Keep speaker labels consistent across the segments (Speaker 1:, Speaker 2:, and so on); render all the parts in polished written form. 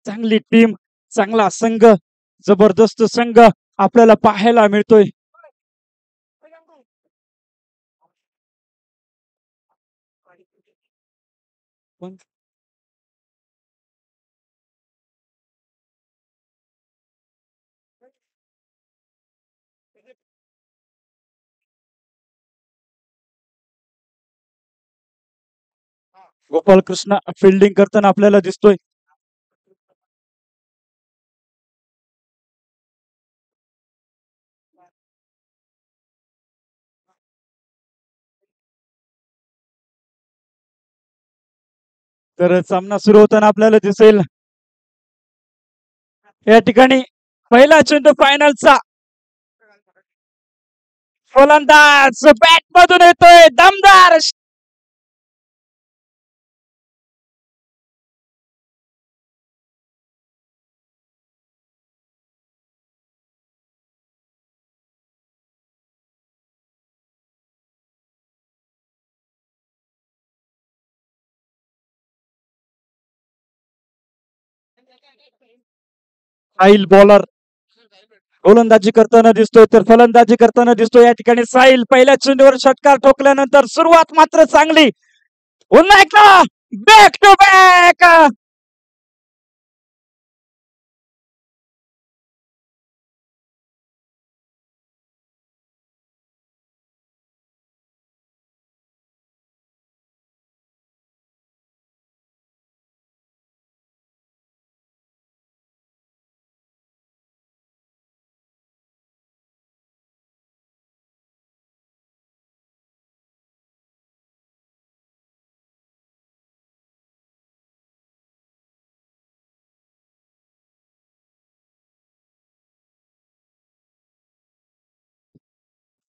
Speaker 1: चांगली टीम, चांगला संघ, जबरदस्त संघ आपल्याला पाहायला मिळतोय. गोपाल कृष्ण फिल्डिंग करताना आपल्याला दिसतोय. तर सामना सुरू होताना आपल्याला दिसेल या ठिकाणी पहिला चेंडू फायनलचा. फलंदाज बॅट मधून येतोय दमदार. साहिल बॉलर गोलंदाजी करताना दिसतोय तर फलंदाजी करताना दिसतोय. या ठिकाणी साहिल पहिल्या चेंडूवर षटकार ठोकल्यानंतर सुरुवात मात्र चांगली. पुन्हा एकदा बॅक टू बॅक.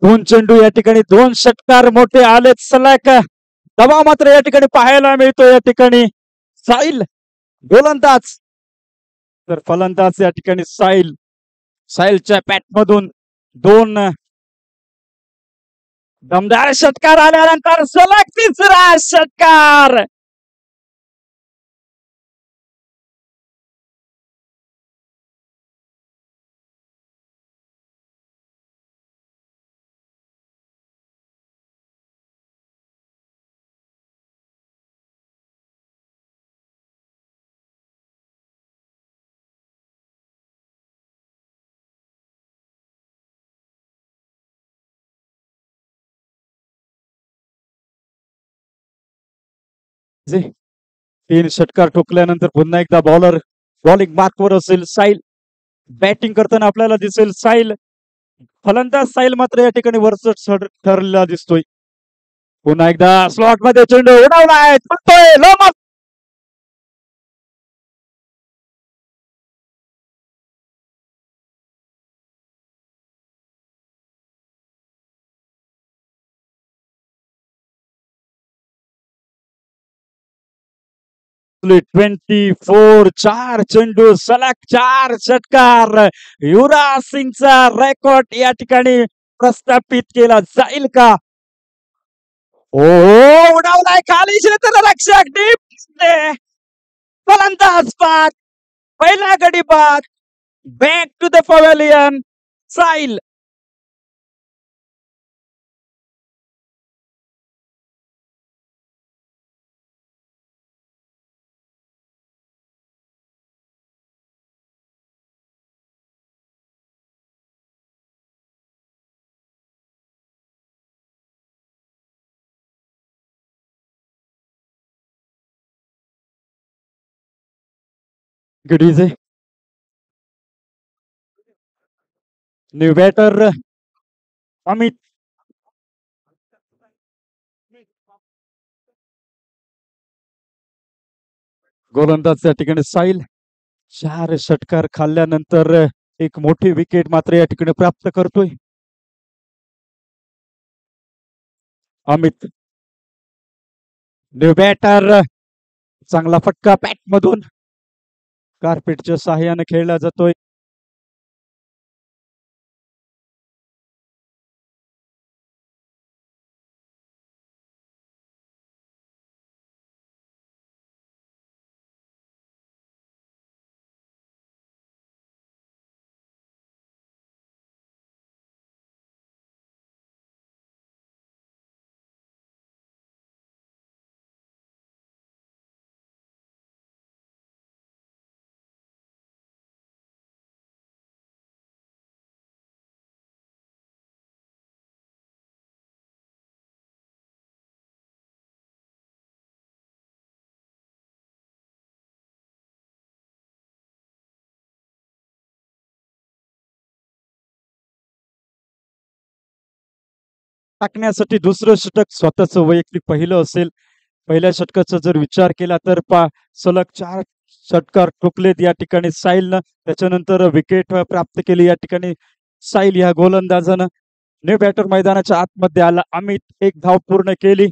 Speaker 1: दोन चेंडू या ठिकाणी दोन षटकार मोठे आलेत सलग. दबाव मात्र या ठिकाणी पाहायला मिळतो. या ठिकाणी साहिल गोलंदाज तर फलंदाज या ठिकाणी साहिल. साहिलच्या बॅट मधून दोन दमदार षटकार आल्यानंतर सलग तिसरा षटकार. तीन षटकार ठोकल्यानंतर पुन्हा एकदा बॉलर बॉलिंग मार्कवर असेल साहिल. बॅटिंग करताना आपल्याला दिसेल साहिल. फलंदाज साहिल मात्र या ठिकाणी वरच ठरलेला दिसतोय. पुन्हा एकदा स्लॉट मध्ये चेंडू उडवलाय. लोमप 24 चार चेंडू सलग चार षटकार. युवराज सिंगचा रेकॉर्ड या ठिकाणी प्रस्थापित केला जाईल का? ओ उडवलाय खाली क्षेत्ररक्षक डीप. फलंदाज बाद. पहिला गडी बाद. Back to the pavilion Sahil. गडीचे न्यू बॅटर अमित. गोलंदाज या ठिकाणी साहिल. चार षटकार खाल्ल्यानंतर एक मोठी विकेट मात्र या ठिकाणी प्राप्त करतोय अमित. न्यू बॅटर चांगला फटका बॅट मधून कार्पेटच्या सहाय्याने खेळला जातोय. टाकण्यासाठी दुसरं षटक स्वतःचं वैयक्तिक पहिलं असेल. पहिल्या षटकाचा जर विचार केला तर सलग 4 षटकार ठोकलेत या ठिकाणी साहिलनं. त्याच्यानंतर विकेट प्राप्त केली या ठिकाणी साहिल या गोलंदाजानं. न्यू बॅटर मैदानाच्या आतमध्ये आला. अमित एक धाव पूर्ण केली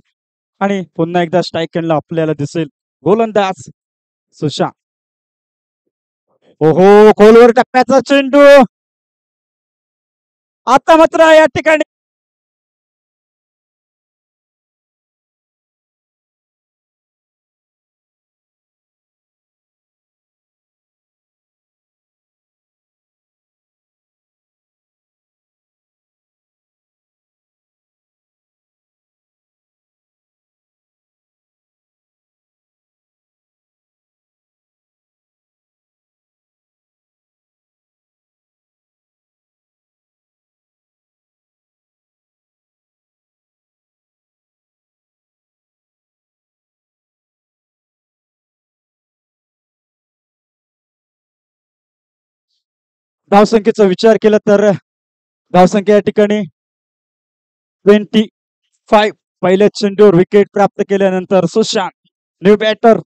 Speaker 1: आणि पुन्हा एकदा स्ट्राईक एंडला आपल्याला दिसेल गोलंदाज सुशांत. ओहो, खोलवर टाकण्याचा चेंडू आता मात्र या ठिकाणी धावसंख्येचा विचार केला तर धावसंख्या या ठिकाणी 25. पहिल्या चेंडूवर विकेट प्राप्त केल्यानंतर सुशांत न्यू बॅटर.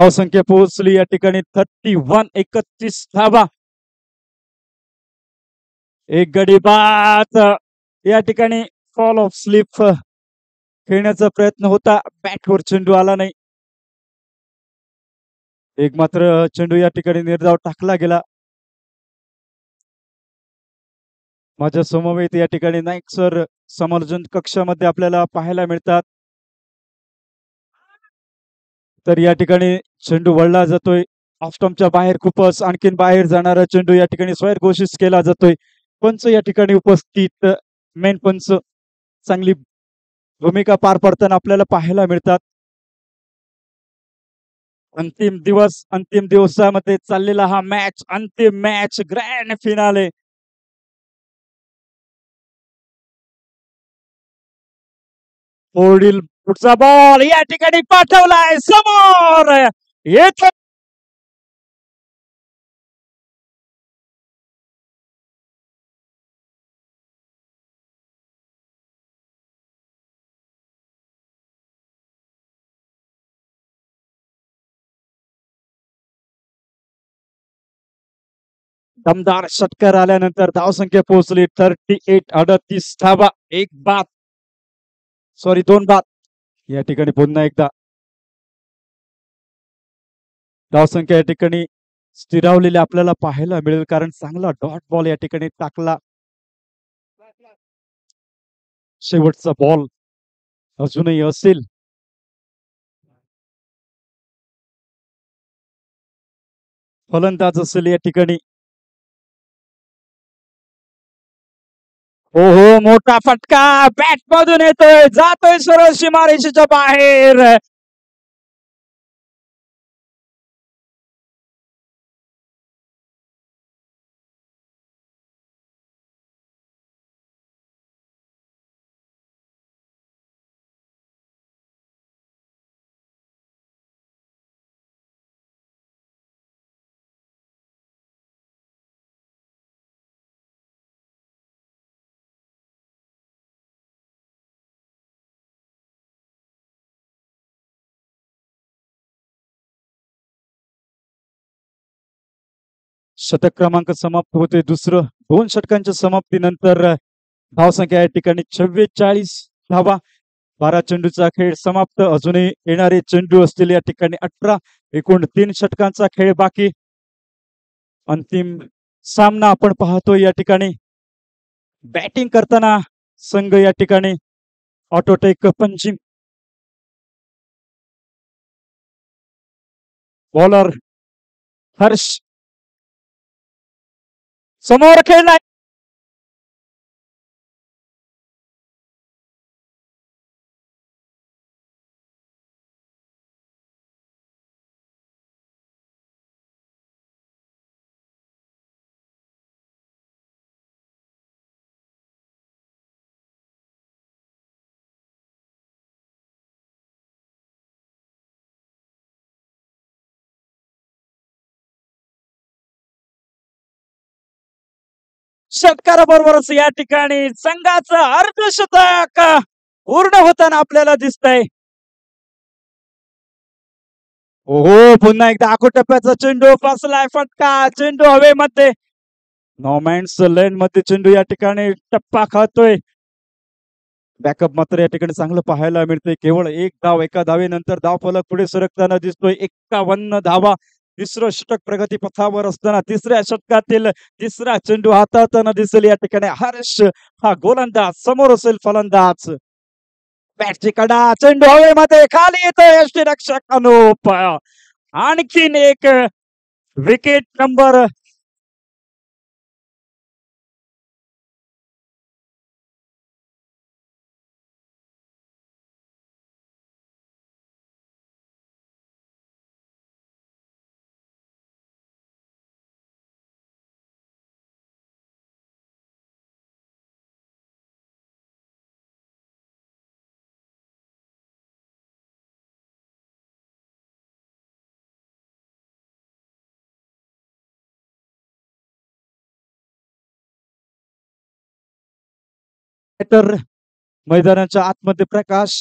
Speaker 1: धावसंख्या पोहोचली या ठिकाणी 31 धावा. एक गडी बाद. या ठिकाणी फॉल ऑफ स्लिप खेळण्याचा प्रयत्न होता. बॅटवर चेंडू आला नाही. एक मात्र चेंडू या ठिकाणी निर्धाव टाकला गेला. माझ्या समवेत या ठिकाणी नाईक सर समालोचन कक्षामध्ये आपल्याला पाहायला मिळतात. तर या ठिकाणी चेंडू वळला जातोय ऑफ स्टंपच्या बाहेर. खूपच आणखीन बाहेर जाणारा चेंडू या ठिकाणी स्वैर घोषित केला जातोय. पंच या ठिकाणी उपस्थित मेन पंच चांगली भूमिका पार पडताना आपल्याला पाहायला मिळतात. अंतिम दिवसामध्ये चाललेला हा मॅच, अंतिम मॅच, ग्रँड फिनाले. पुढील पुढचा बॉल या ठिकाणी पाठवलाय समोर. येत दमदार षटकार आल्यानंतर धावसंख्या पोहोचली 38 धावा. एक बाद, सॉरी 2 बाद. या ठिकाणी पुन्हा एकदा धावसंख्या या ठिकाणी स्थिरावलेली आपल्याला पाहायला मिळेल, कारण चांगला डॉट बॉल या ठिकाणी टाकला. शेवटचा बॉल अजूनही असेल. फलंदाज असेल या ठिकाणी. ओहो, मोठा फटका बॅट मधून येतोय, जातोय सरळ सीमारेषेच्या बाहेर. शतक क्रमांक समाप्त होते दुसरं. 2 षटकांच्या समाप्तीनंतर धावसंख्या या ठिकाणी 44 धावा. 12 चेंडूचा खेळ समाप्त. अजूनही येणारे चेंडू असतील या ठिकाणी 18. एकूण 3 षटकांचा खेळ बाकी. अंतिम सामना आपण पाहतोय या ठिकाणी. बॅटिंग करताना संघ या ठिकाणी ऑटोटेक पंचिंग. बॉलर हर्ष समोर खेळलाय. षटकाराबरोबरच या ठिकाणी संघाचं अर्धशतक पूर्ण होताना आपल्याला दिसतंय. ओहो पुन्हा एकदा आखोटप्प्याचा चेंडू फसलाय. फटका चेंडू हवेमध्ये. नॉमॅन्स लेन मध्ये चेंडू या ठिकाणी टप्पा खातोय. बॅकअप मात्र या ठिकाणी चांगलं पाहायला मिळतंय. केवळ एक धाव, एका धावेनंतर धाव फलक पुढे सरकताना दिसतोय. 51 धावा. तिसरं षटक प्रगतीपथावर असताना तिसऱ्या षटकातील तिसरा चेंडू हाताळताना दिसेल या ठिकाणी हर्ष हा गोलंदाज. समोर असेल फलंदाज. बॅटची कडा चेंडू हवेमध्ये खाली येतोय. यष्टीरक्षक अनुप. आणखीन एक विकेट नंबर तर मैदानाच्या आतमध्ये प्रकाश.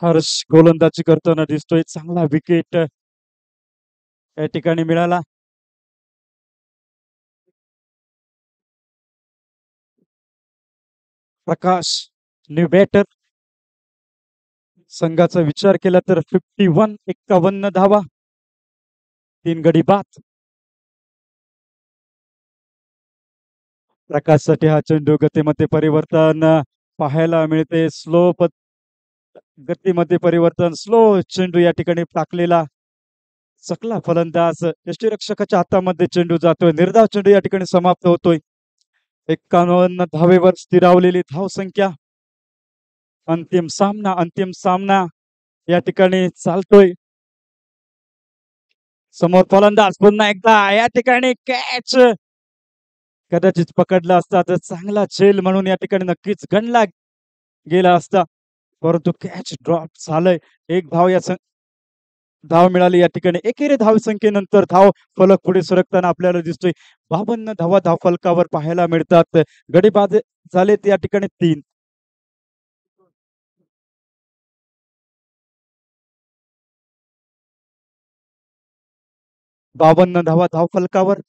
Speaker 1: हर्ष गोलंदाजी करताना दिसतोय. चांगला विकेट या ठिकाणी मिळाला. प्रकाश न्यू बॅटर. संघाचा विचार केला तर 51 धावा, 3 गडी बाद. प्रकाशसाठी हा चेंडू गतीमध्ये परिवर्तन पाहायला मिळते. गतीमध्ये परिवर्तन. स्लो चेंडू या ठिकाणी टाकलेला. चकला फलंदाज. यष्टीरक्षकाच्या हातामध्ये चेंडू जातोय. निर्धाव चेंडू या ठिकाणी समाप्त होतोय. 51 धावेवर स्थिरावलेली धाव संख्या. अंतिम सामना या ठिकाणी चालतोय. समोर फलंदाज पुन्हा एकदा या ठिकाणी कॅच. कदाचित पकडला असता तर चांगला झेल म्हणून या ठिकाणी नक्कीच गणला गेला असता, परंतु कॅच ड्रॉप झालंय. एक धाव मिळाली या ठिकाणी. एकेरी धाव संख्येनंतर धाव फलक पुढे सरकताना आपल्याला दिसतोय. 52 धावा धाव फलकावर पाहायला मिळतात. गडी बाद झालेत या ठिकाणी 3. बावन्न धावा धाव फलकावर.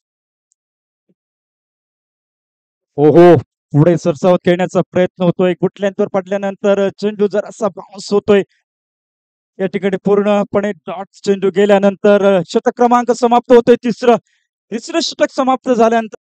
Speaker 1: ओहो पुढे सरसावत खेळण्याचा प्रयत्न होतोय. गुटल्यांवर पडल्यानंतर चेंडू जरासा बाउन्स होतोय. या ठिकाणी पूर्णपणे डॉट चेंडू गेल्यानंतर शतक क्रमांक समाप्त होतोय. तिसरं षटक समाप्त झाल्यानंतर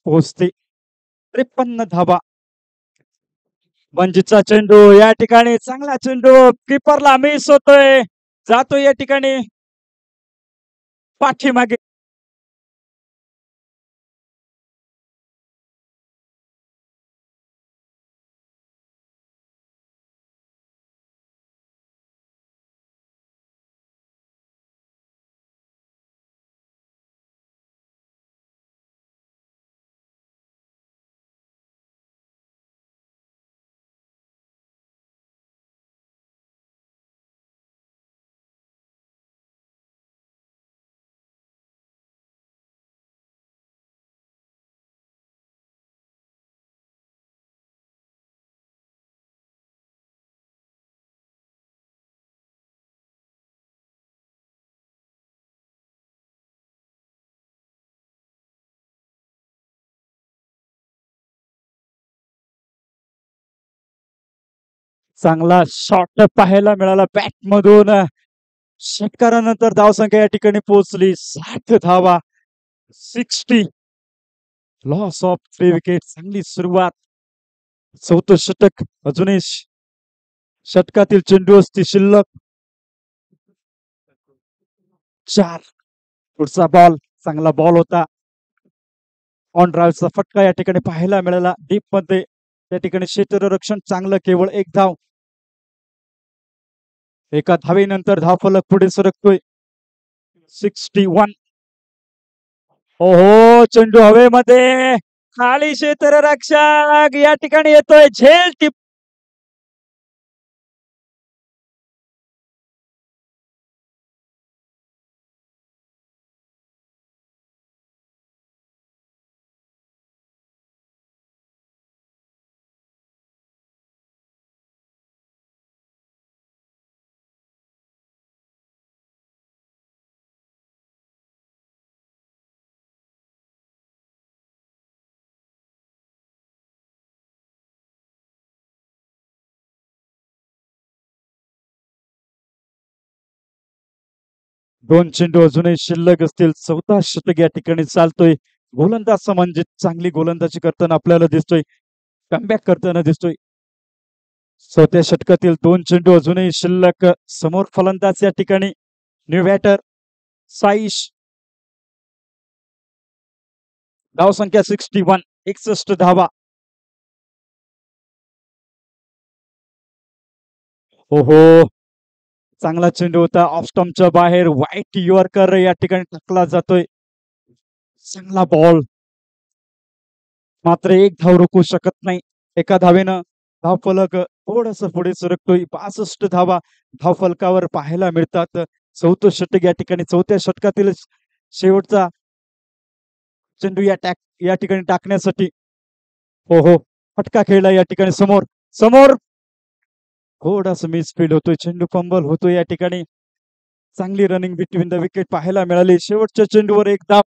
Speaker 1: पोहोचते. 53 धावा. बंजीचा चेंडू या ठिकाणी चांगला चेंडू किपरला मिस होतोय. जातोय या ठिकाणी पाठीमागे. चांगला शॉट पाहायला मिळाला बॅट मधून. षटकारानंतर धावसंख्या या ठिकाणी पोहोचली 60 धावा. 60. Loss of 3 wicket. चांगली सुरुवात. चौथं षटक. अजूनही षटकातील चेंडू असती शिल्लक. 4. पुढचा बॉल. चांगला बॉल होता. ऑन ड्राईव्हचा फटका या ठिकाणी पाहायला मिळाला डीप मध्ये. त्या ठिकाणी क्षेत्ररक्षण चांगलं. केवळ एक धाव. एका धावेनंतर धावफलक पुढे सरकतोय. 61. ओहो, चेंडू हवेमध्ये. खाली क्षेत्ररक्षक या ठिकाणी येतोय. झेल टिप. दोन चेंडू अजूनही शिल्लक असतील. चौथा षटक या ठिकाणी चालतोय. गोलंदाज म्हणजे चांगली गोलंदाजी करताना आपल्याला दिसतोय. कमबॅक करताना दिसतोय. चौथ्या षटकातील दोन चेंडू अजूनही शिल्लक. समोर फलंदाज या ठिकाणी न्यू बॅटर साईश. धावसंख्या 61. 61 धावा. ओहो, चांगला चेंडू होता. ऑफ स्टंपच्या बाहेर. वाईट यॉर्कर या ठिकाणी टाकला जातोय. चांगला बॉल. मात्र एक धाव रोखू शकत नाही. एका धावेनं धावफलक थोडस पुढे सरकतोय. 65 धावा धावफलकावर पाहायला मिळतात. चौथं षटक या ठिकाणी. चौथ्या षटकातील शेवटचा चेंडू या ठिकाणी टाकण्यासाठी. हो हो, फटका खेळला या ठिकाणी. समोर समोर थोडासा मिसफील्ड होतोय. चेंडू फंबल होतोय या ठिकाणी. चांगली रनिंग बिटवीन द विकेट पाहायला मिळाली. शेवटच्या चेंडूवर एक धाव.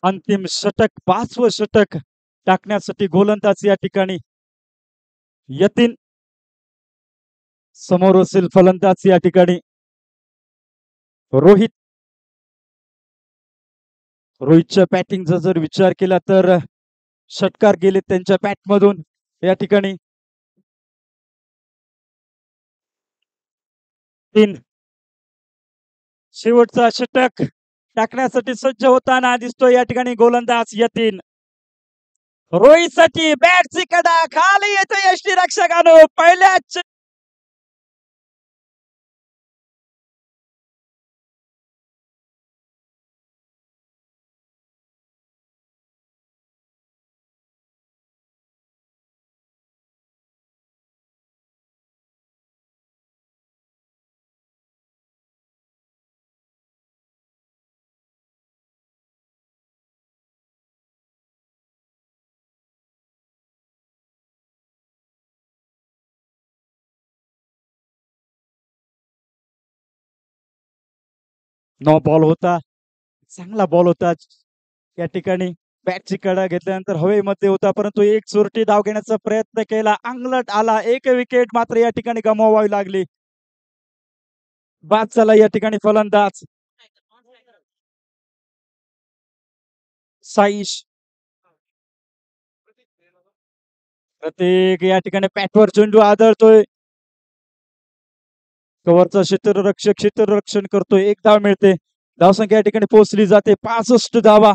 Speaker 1: अंतिम षटक. 5वं षटक टाकण्यासाठी गोलंदाज या ठिकाणी यतीन. समोर असेल फलंदाज या ठिकाणी रोहित. रोहितच्या बॅटिंगचा जर विचार केला तर षटकार गेले त्यांच्या बॅटमधून या ठिकाणी. 3. शेवटचा षटक टाकण्यासाठी सज्ज होताना दिसतोय या ठिकाणी गोलंदाज यतीन. रोहितसाठी बॅटची कडा. खाली येतो यष्टीरक्षकानं. पहिल्याच नो बॉल होता. चांगला बॉल होता या ठिकाणी. बॅटची कडा घेतल्यानंतर हवेमध्ये होता, परंतु एक चोरटी धाव घेण्याचा प्रयत्न केला. अंगलट आला. एक विकेट मात्र या ठिकाणी गमवावी लागली. बाद झाला या ठिकाणी फलंदाज साईश. प्रत्येक या ठिकाणी बॅटवर चेंडू आदळतोय. कव्हरचा क्षेत्ररक्षण करतोय. एक धाव मिळते. धावसंख्या या ठिकाणी पोहोचली जाते 65 धावा.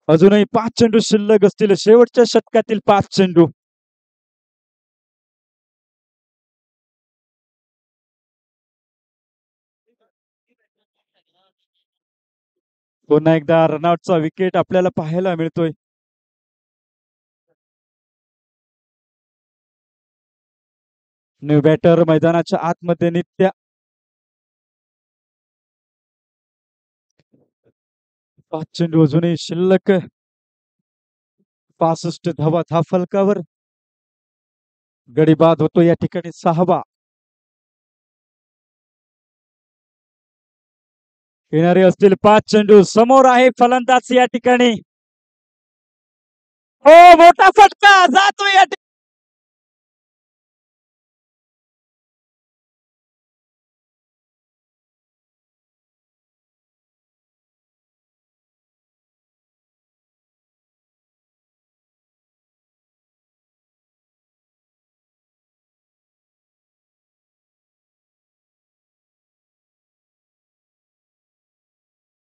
Speaker 1: अजूनही 5 चेंडू शिल्लक असतील शेवटच्या षटकातील 5 चेंडू. पुन्हा एकदा रनआउटचा विकेट आपल्याला पाहायला मिळतोय. न्यू बॅटर मैदानाच्या आतमध्ये नित्या 5 चेंडू अजूनही शिल्लक. 65 धावा फलकावर. गडी बाद होतो या ठिकाणी 6वा. येणारे असतील 5 चेंडू. समोर आहे फलंदाज या ठिकाणी. हो, मोठा फटका जातो या ठिकाणी.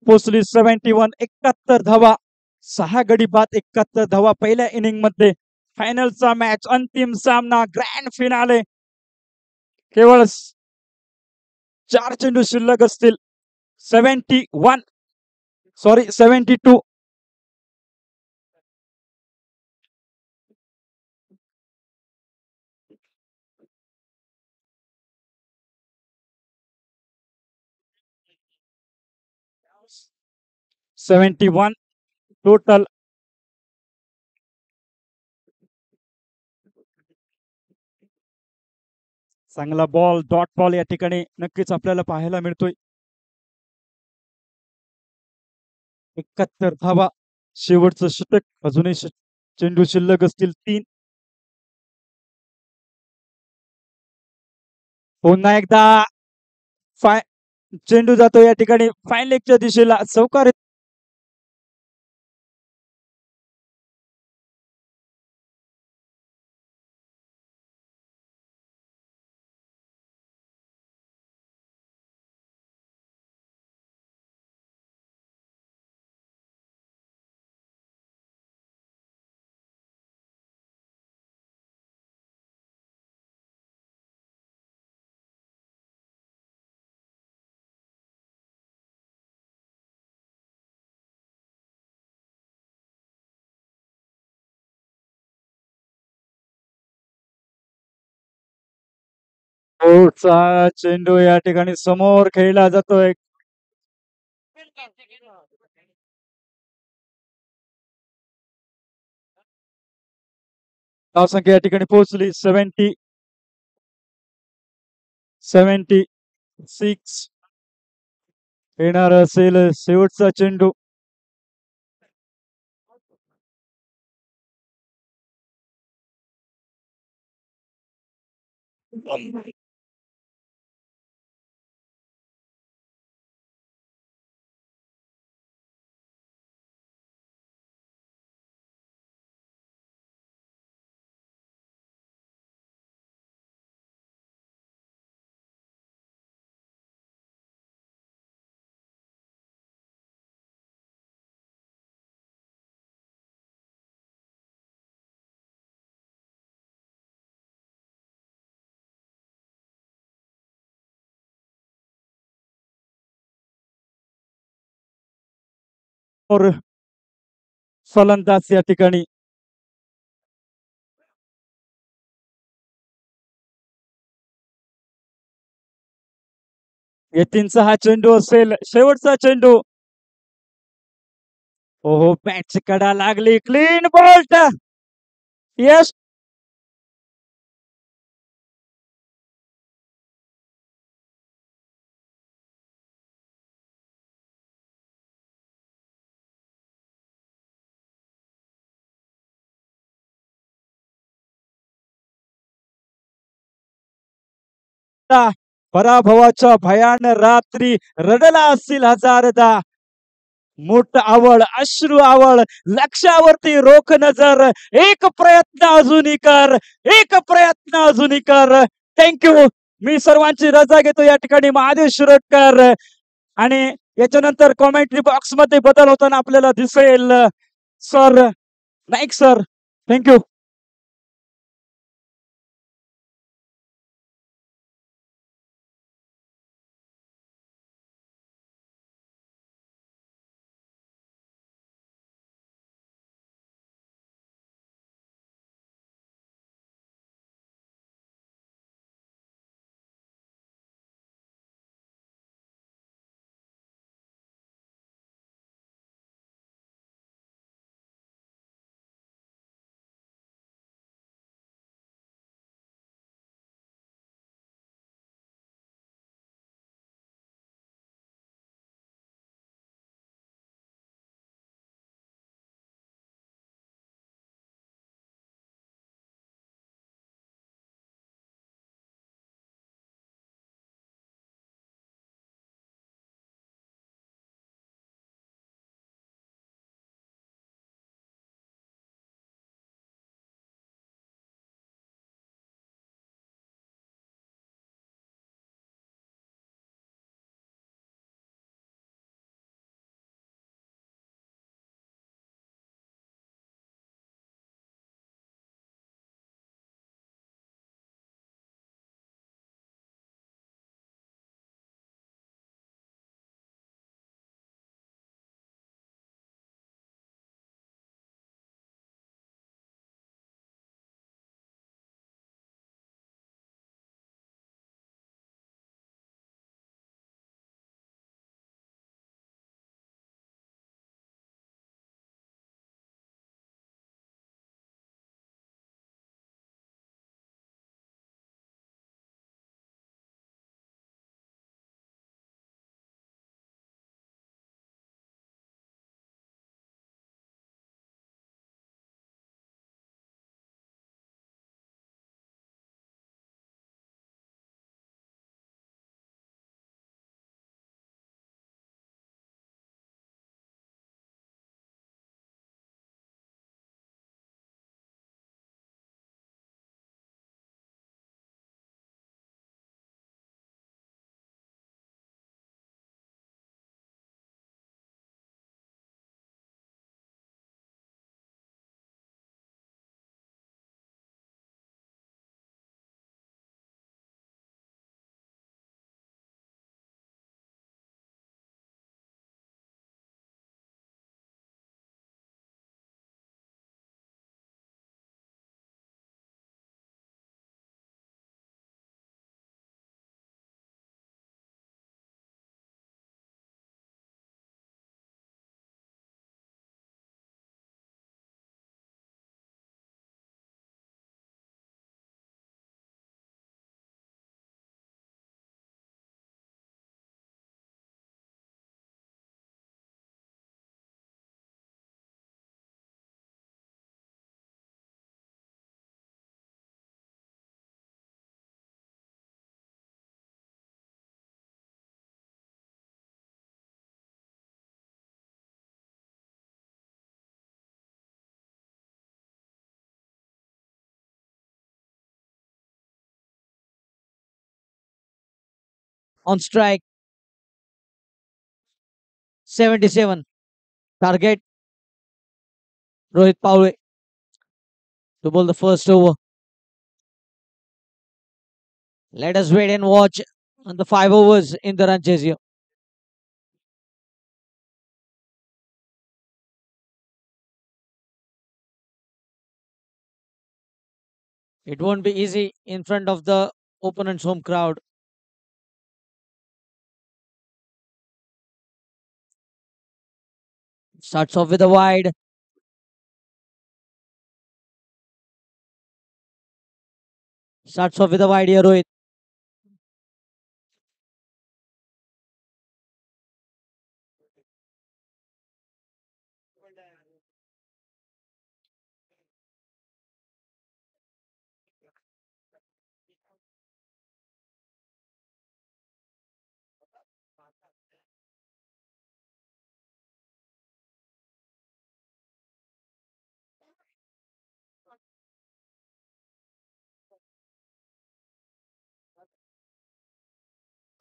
Speaker 1: पोचली 71. 71 धावा. 6 गडी बाद 71 धावा पहिल्या इनिंग मध्ये. फायनलचा मॅच, अंतिम सामना, ग्रँड फिनाले. केवळ 4 चेंडू शिल्लक असतील. 71 सॉरी 72. टोटल. चांगला बॉल, डॉट बॉल या ठिकाणी नक्कीच आपल्याला पाहायला मिळतोय. 71 धावा. शेवटचं षटक. अजूनही चेंडू शिल्लक असतील 3. पुन्हा एकदा चेंडू जातो या ठिकाणी फाईन लेगच्या दिशेला. चौकार. पुढचा चेंडू या ठिकाणी समोर खेळला जातोय. धावसंख्या या ठिकाणी पोहोचली 76. येणार असेल शेवटचा चेंडू. फलंदाज या ठिकाणी. येतींचा हा चेंडू असेल शेवटचा चेंडू. हो, बॅटची कडा लागली. Clean bolt. यस. पराभवाच्या भयान रात्री रडला असतील हजारदा. मोठ आवड, अश्रू आवड, लक्षावरती रोख नजर. एक प्रयत्न अजूनही कर, एक प्रयत्न अजूनही कर. थँक्यू. मी सर्वांची रजा घेतो या ठिकाणी. महादेव शिरोडकर. आणि याच्यानंतर कॉमेंट्री बॉक्स मध्ये बदल होताना आपल्याला दिसेल. Sir, thanks, sir. Thank you.
Speaker 2: On strike, 77. Target, Rohit Pawle to bowl the first over. Let us wait and watch on the 5 overs in the run chase here. It won't be easy in front of the opponent's home crowd. Starts off with a wide. Starts off with a wide here, Rohit.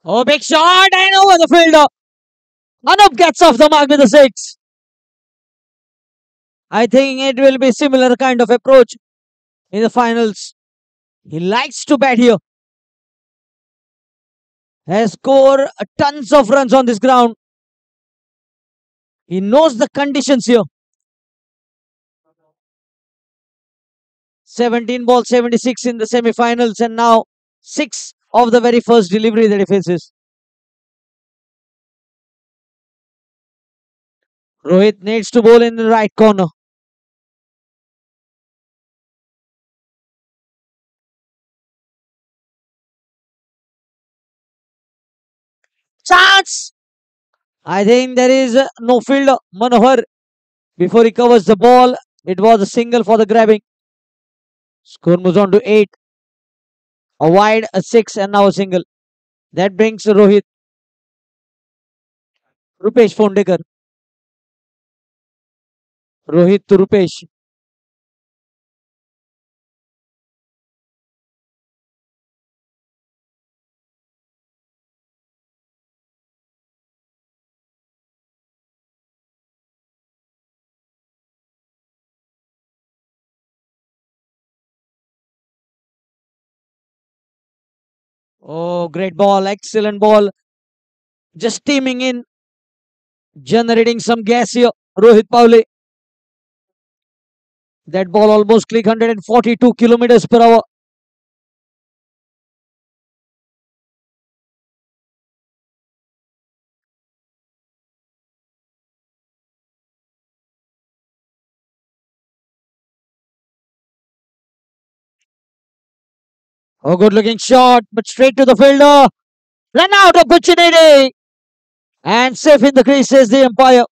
Speaker 2: Oh, big shot and over the fielder. Anup gets off the mark with a six. I think it will be similar kind of approach in the finals. He likes to bat here. Has scored tons of runs on this ground. He knows the conditions here. 17 balls, 76 in the semi-finals, and now 6 of the very first delivery that he faces. Rohit needs to bowl in the right corner. Chance! I think there is no fielder. Manohar, before he covers the ball, it was a single for the grabbing. Score moves on to 8. A wide, a 6, and now a single. That brings Rohit. Rupesh Phondekar. Rohit to Rupesh. Oh, great ball. Excellent ball. Just steaming in. Generating some gas here. Rohit Pawle. That ball almost click 142 kilometers per hour. Oh, good looking shot, but straight to the fielder. Run out opportunity. And safe in the crease, says the umpire.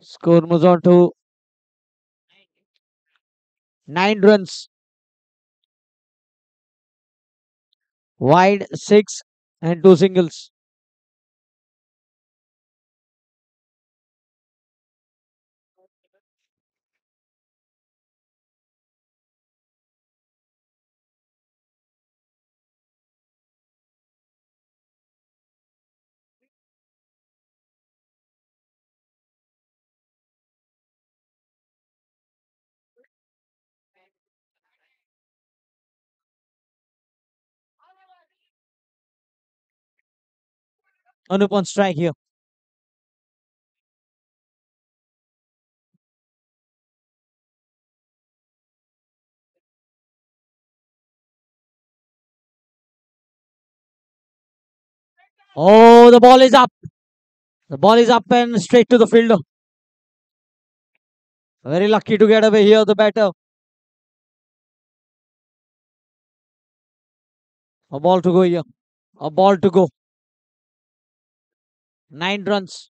Speaker 2: Score moves on to 9 runs. Wide, 6, and 2 singles. Anup on strike here. Oh, the ball is up. The ball is up and straight to the fielder. Very lucky to get away here, the batter. A ball to go here. A ball to go. 9 runs.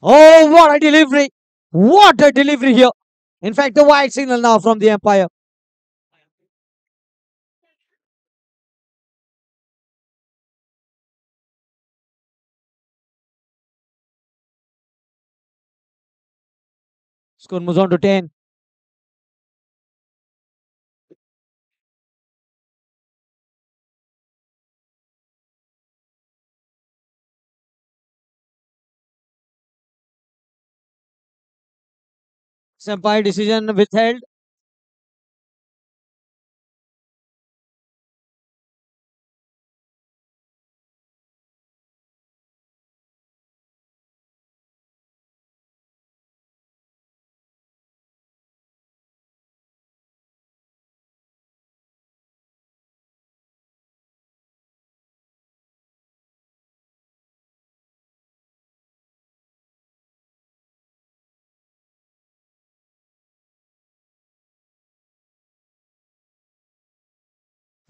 Speaker 2: Oh, what a delivery! What a delivery here! In fact, the wide signal now from the umpire. Score moves on to 10. Umpire decision withheld.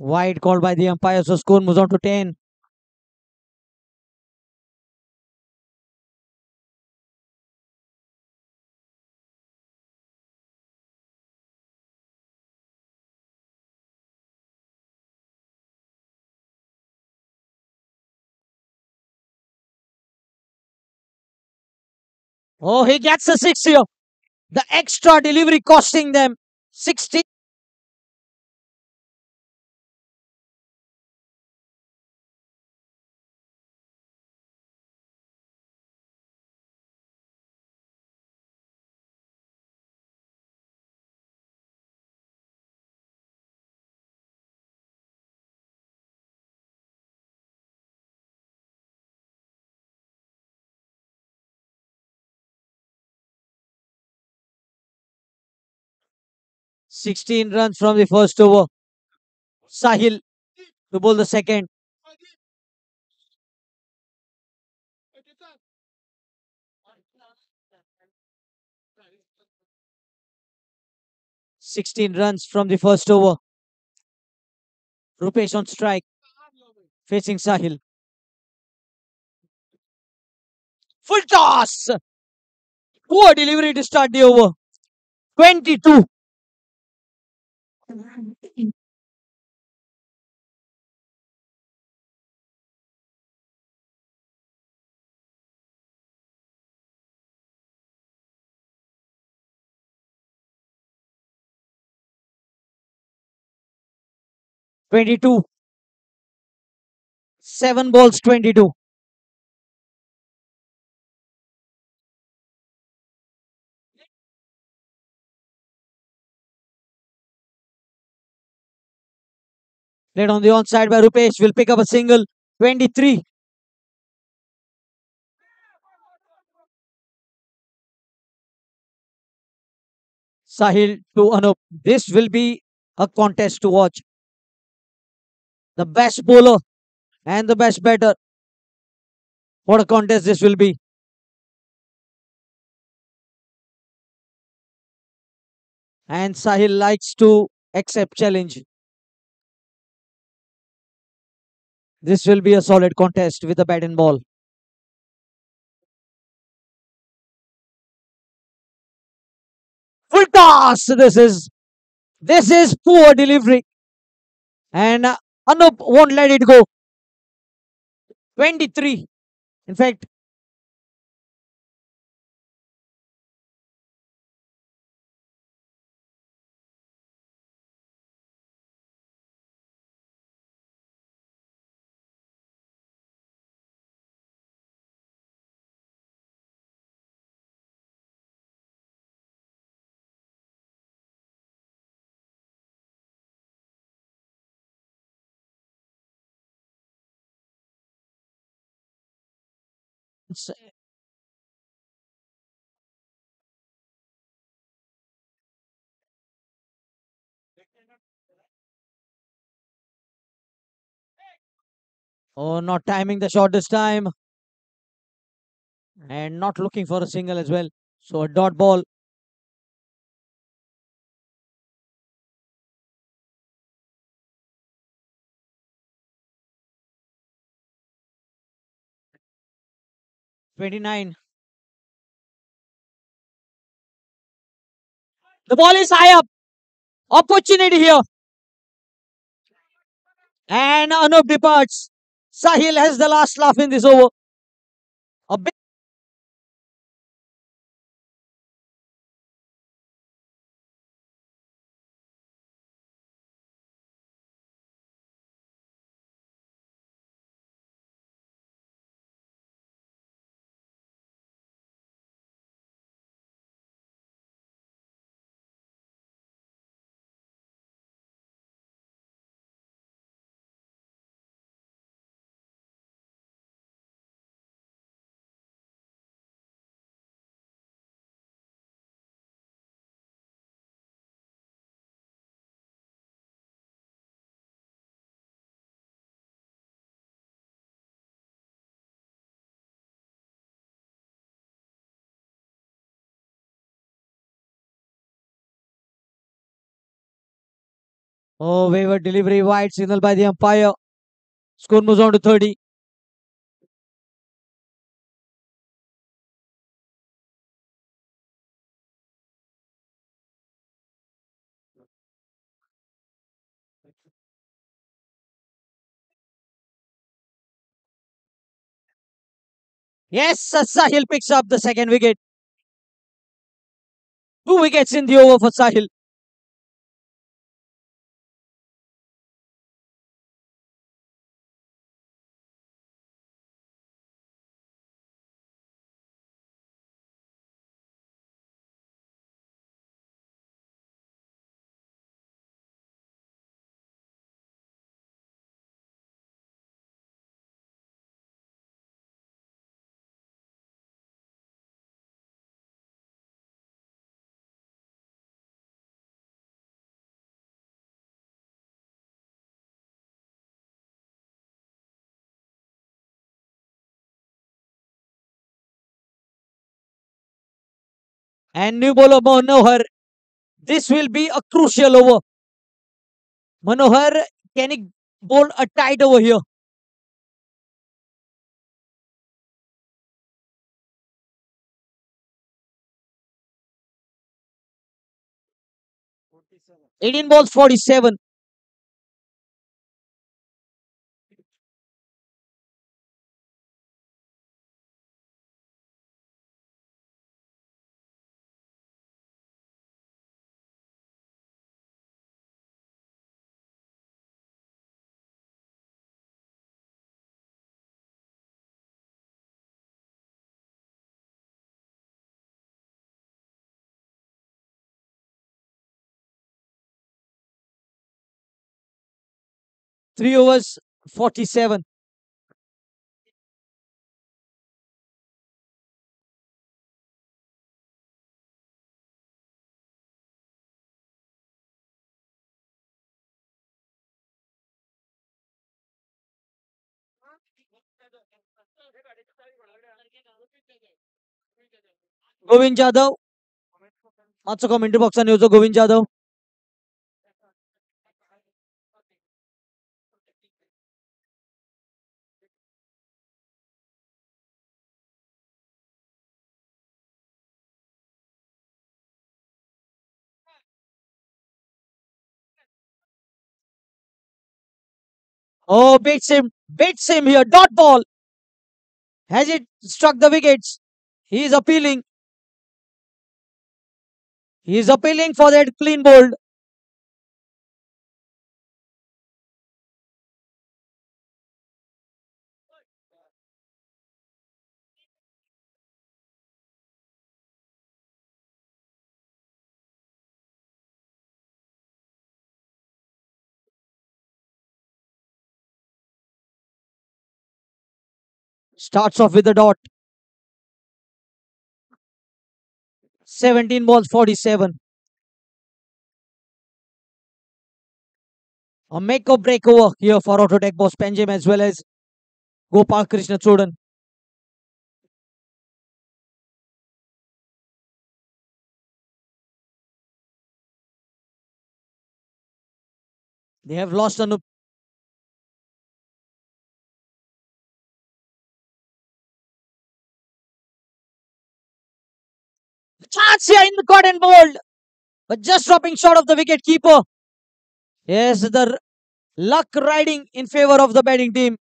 Speaker 2: Wide called by the umpire, so score moves on to 10. Oh, he gets a 6 here. The extra delivery costing them 60. 16 runs from the first over. Sahil to bowl the second. Sixteen runs from the first over. Rupesh on strike, facing Sahil. Full toss! Poor delivery to start the over. 22. 22. 7 balls, 22. Played on the onside by Rupesh. Will pick up a single. 23. Sahil to Anup. This will be a contest to watch. The best bowler and the best batter. What a contest this will be. And Sahil likes to accept challenge. This will be a solid contest with the bat and ball. Full toss. This is poor delivery. And Anup won't let it go. 23. In fact, oh, not timing the shot this time. And not looking for a single as well. So a dot ball. '29. The ball is high up. Opportunity here. And Anup departs. Sahil has the last laugh in this over. A big Oh, wayward delivery, wide signal by the umpire. Score moves on to 30. Yes, Sahil picks up the second wicket. 2 wickets in the over for Sahil. And new bowler Manohar. This will be a crucial over. Manohar, can he bowl a tight over here?
Speaker 1: Forty-seven.
Speaker 2: 18 balls, 47. Three overs, 47. Govind Jadhav. मातसो commentary बॉक्सान येवचो Govind Jadhav. Oh, beats him here. Dot ball. Has it struck the wickets? He is appealing. He is appealing for that clean bowled. Starts off with a dot. 17 balls, 47. A make or break over here for Autotech boss Panjim as well as Gopal Krishna Chodan. They have lost a chance here in the cotton bowled, but just dropping short of the wicket keeper. Yes, the luck riding in favor of the batting team.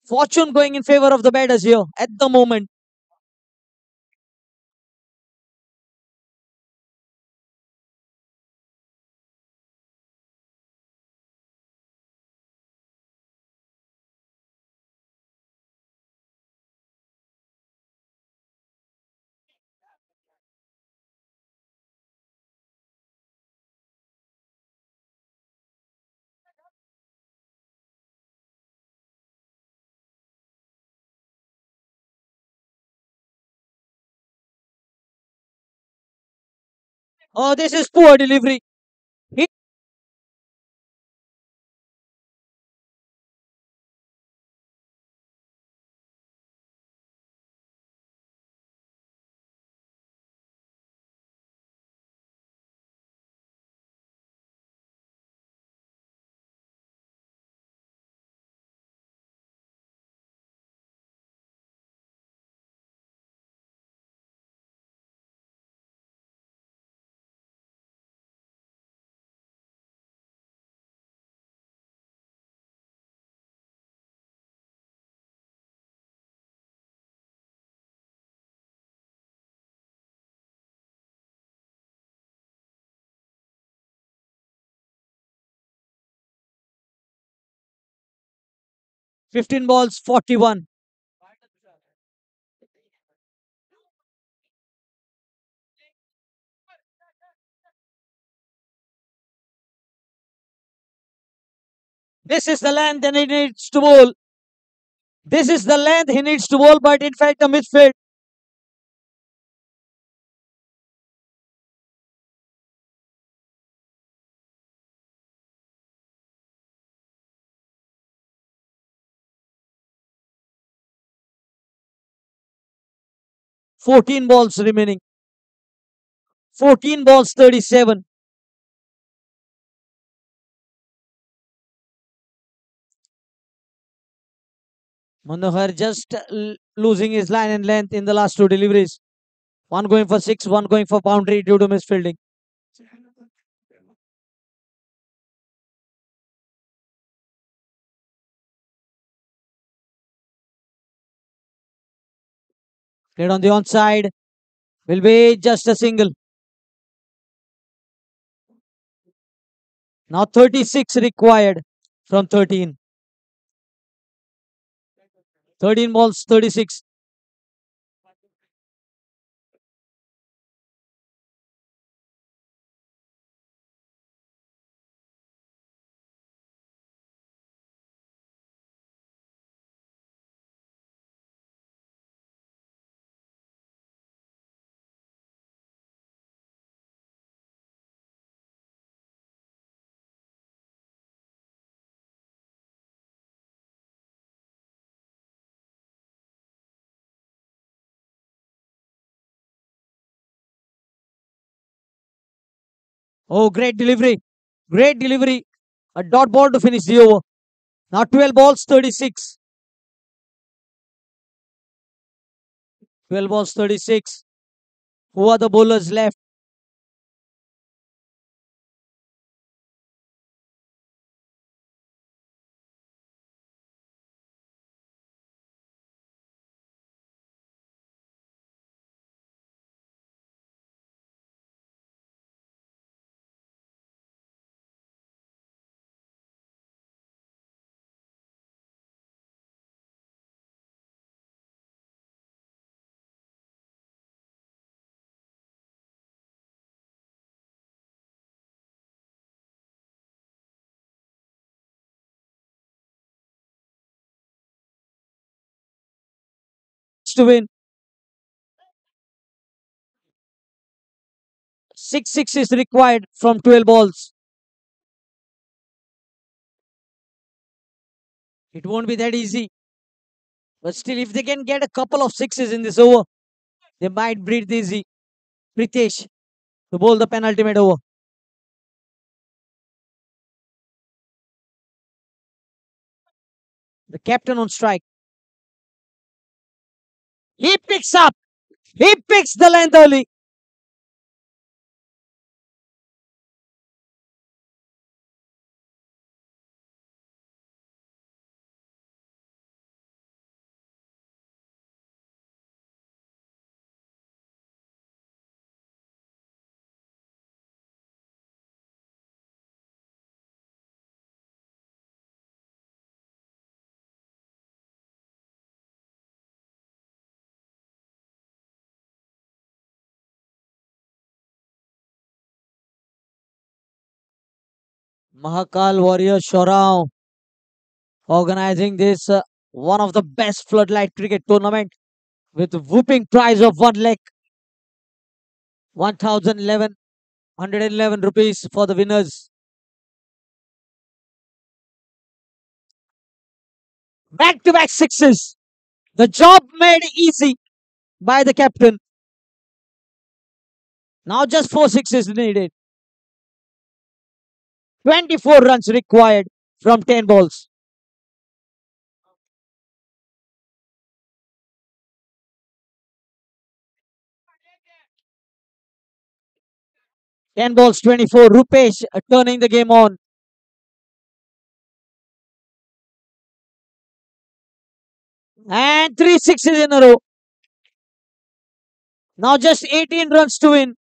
Speaker 2: Fortune going in favor of the batters here at the moment. Oh, this is poor delivery. He 15 balls, 41. This is the length and he needs to bowl. This is the length he needs to bowl, but in fact, a misfield. Fourteen balls remaining. 14 balls, 37. Manohar just losing his line and length in the last two deliveries. One going for six, one going for boundary due to misfielding. Played on the onside. Will be just a single. Now 36 required from 13. 13 balls, 36. Oh, great delivery. Great delivery. A dot ball to finish the over. Now 12 balls, 36. 12 balls, 36. Who are the bowlers left? To win. 6 is required from 12 balls. It won't be that easy. But still, if they can get a couple of sixes in this over, they might breathe easy. Pritesh to bowl the penultimate over. The captain on strike. He picks up. He picks the length early. Mahakal Warrior Shorao organizing this one of the best floodlight cricket tournament with whooping prize of 1 lakh 1,111 rupees for the winners. Back to back sixes. The job made easy by the captain. Now just 4 sixes needed. 24 runs required from 10 balls. Ten balls, 24. Rupesh turning the game on. And 3 sixes in a row. Now just 18 runs to win.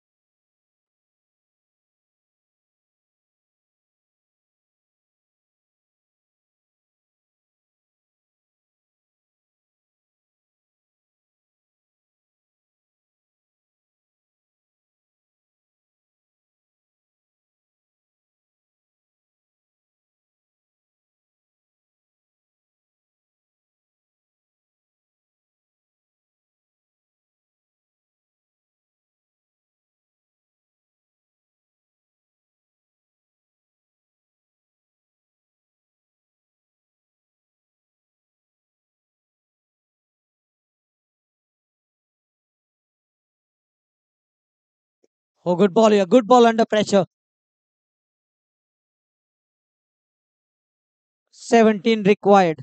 Speaker 2: Oh, good ball here. Good ball under pressure. 17 required.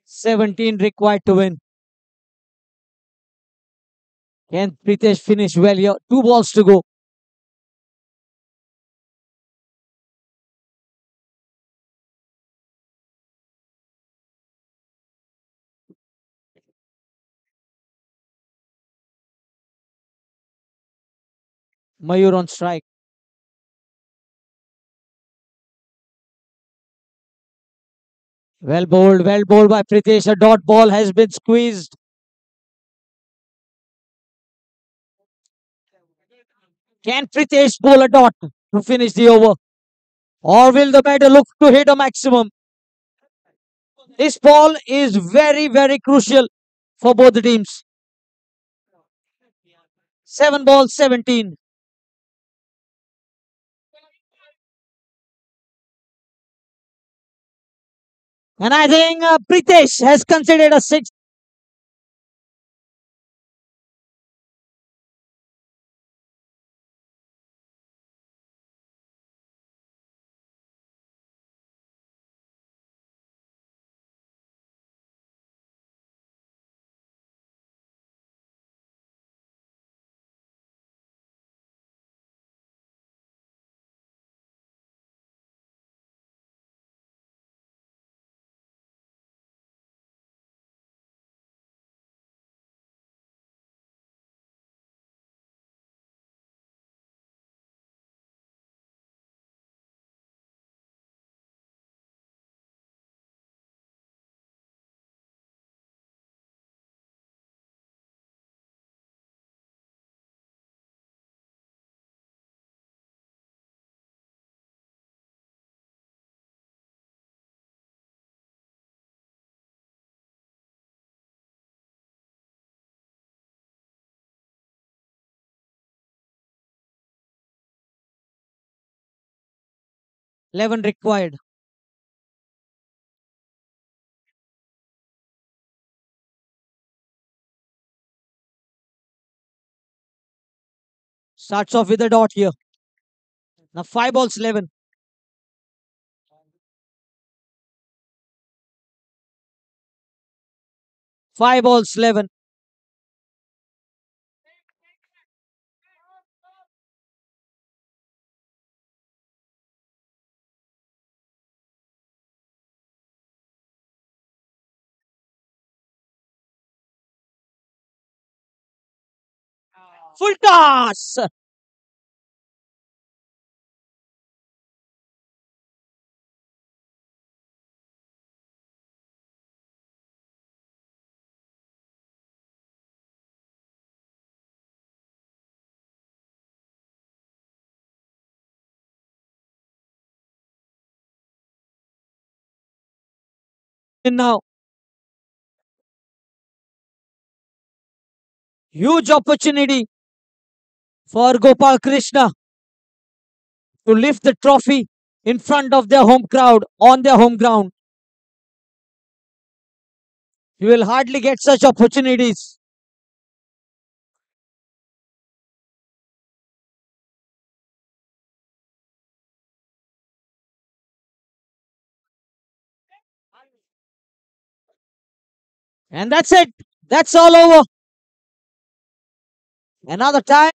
Speaker 2: Seventeen required to win. Can Pritesh finish well here? Two balls to go. Mayur on strike. Well bowled by Pritesh. A dot ball has been squeezed. Can Pritesh bowl a dot to finish the over? Or will the batter look to hit a maximum? This ball is very, very crucial for both the teams. 7 balls, 17. And I think Pritesh has considered a six. Eleven required. Starts off with a dot here. Now 5 balls, 11. Five balls, 11. Full toss. And now, huge opportunity for Gopal Krishna to lift the trophy in front of their home crowd on their home ground. You will hardly get such opportunities. And that's it. That's all over. Another time.